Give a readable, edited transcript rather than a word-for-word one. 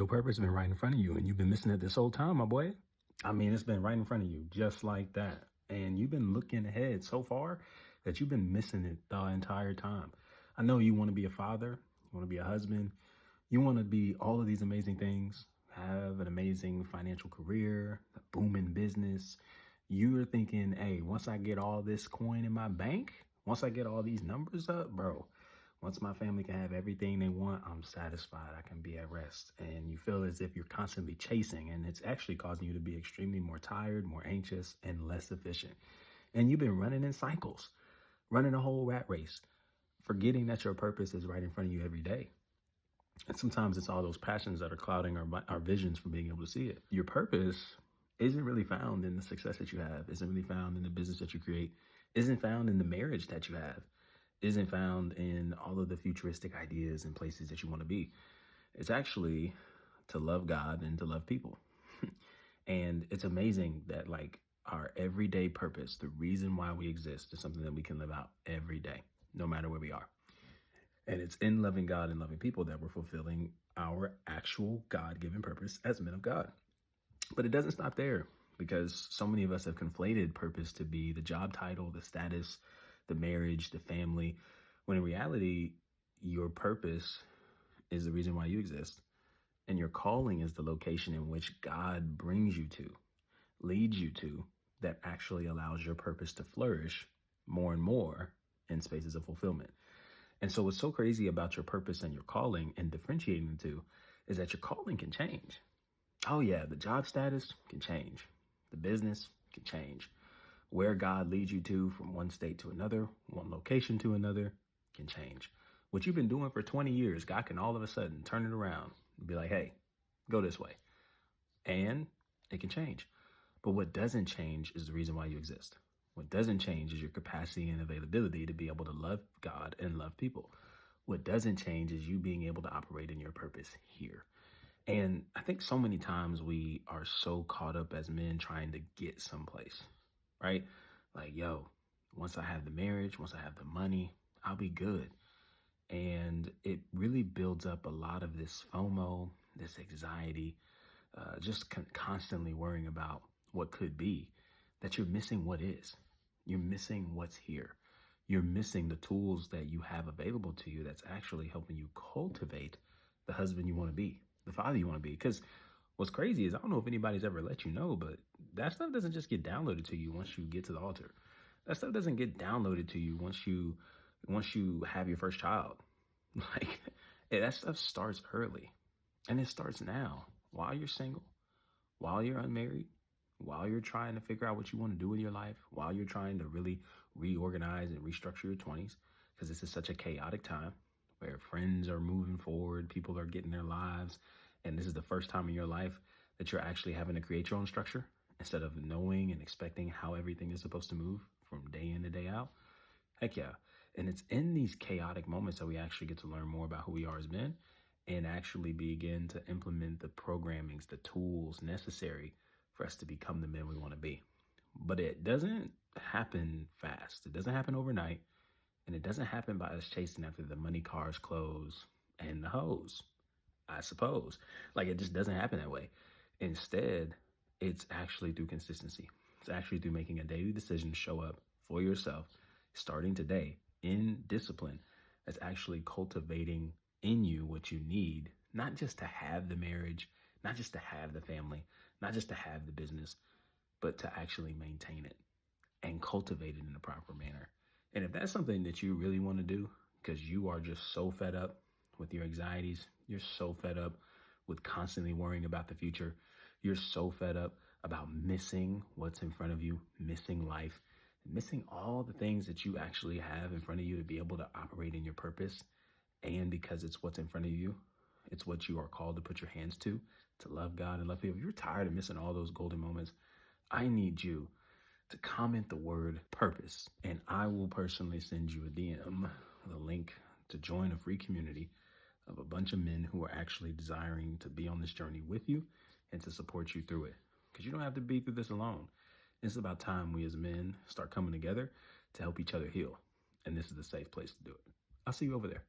purpose has been right in front of you and you've been missing it this whole time, my boy. I mean, it's been right in front of you, just like that. And you've been looking ahead so far that you've been missing it the entire time. I know you want to be a father, you want to be a husband, you want to be all of these amazing things, have an amazing financial career, a booming business. You're thinking, hey, once I get all this coin in my bank, once I get all these numbers up, bro, once my family can have everything they want, I'm satisfied. I can be at rest. And you feel as if you're constantly chasing, and it's actually causing you to be extremely more tired, more anxious, and less efficient. And you've been running in cycles, running a whole rat race, forgetting that your purpose is right in front of you every day. And sometimes it's all those passions that are clouding our visions from being able to see it. Your purpose isn't really found in the success that you have, isn't really found in the business that you create, isn't found in the marriage that you have, isn't found in all of the futuristic ideas and places that you want to be. It's actually to love God and to love people. And it's amazing that like our everyday purpose, the reason why we exist, is something that we can live out every day, no matter where we are. And it's in loving God and loving people that we're fulfilling our actual God-given purpose as men of God. But it doesn't stop there, because so many of us have conflated purpose to be the job title, the status, the marriage, the family, when in reality, your purpose is the reason why you exist. And your calling is the location in which God brings you to, leads you to, that actually allows your purpose to flourish more and more in spaces of fulfillment. And so what's so crazy about your purpose and your calling and differentiating the two is that your calling can change. Oh yeah, the job status can change. The business can change. Where God leads you to from one state to another, one location to another, can change. What you've been doing for 20 years, God can all of a sudden turn it around and be like, hey, go this way. And it can change. But what doesn't change is the reason why you exist. What doesn't change is your capacity and availability to be able to love God and love people. What doesn't change is you being able to operate in your purpose here. And I think so many times we are so caught up as men trying to get someplace, right? Like, yo, once I have the marriage, once I have the money, I'll be good. And it really builds up a lot of this FOMO, this anxiety, just constantly worrying about what could be, that you're missing what is. You're missing what's here. You're missing the tools that you have available to you that's actually helping you cultivate the husband you want to be, the father you want to be. Because what's crazy is, I don't know if anybody's ever let you know, but that stuff doesn't just get downloaded to you once you get to the altar. That stuff doesn't get downloaded to you once you have your first child. Like, that stuff starts early, and it starts now, while you're single, while you're unmarried, while you're trying to figure out what you want to do in your life, while you're trying to really reorganize and restructure your 20s, because this is such a chaotic time where friends are moving forward, people are getting their lives, and this is the first time in your life that you're actually having to create your own structure instead of knowing and expecting how everything is supposed to move from day in to day out. Heck yeah. And it's in these chaotic moments that we actually get to learn more about who we are as men and actually begin to implement the programmings, the tools necessary for us to become the men we want to be. But it doesn't happen fast. It doesn't happen overnight. And it doesn't happen by us chasing after the money, cars, clothes, and the hoes, I suppose. Like, it just doesn't happen that way. Instead, it's actually through consistency. It's actually through making a daily decision to show up for yourself, starting today in discipline. That's actually cultivating in you what you need, not just to have the marriage, not just to have the family, not just to have the business, but to actually maintain it and cultivate it in a proper manner. And if that's something that you really want to do, because you are just so fed up with your anxieties, you're so fed up with constantly worrying about the future, you're so fed up about missing what's in front of you, missing life, missing all the things that you actually have in front of you to be able to operate in your purpose. And because it's what's in front of you, it's what you are called to put your hands to love God and love people. If you're tired of missing all those golden moments, I need you to comment the word purpose, and I will personally send you a DM, the link to join a free community of a bunch of men who are actually desiring to be on this journey with you and to support you through it. Because you don't have to be through this alone. It's about time we as men start coming together to help each other heal. And this is a safe place to do it. I'll see you over there.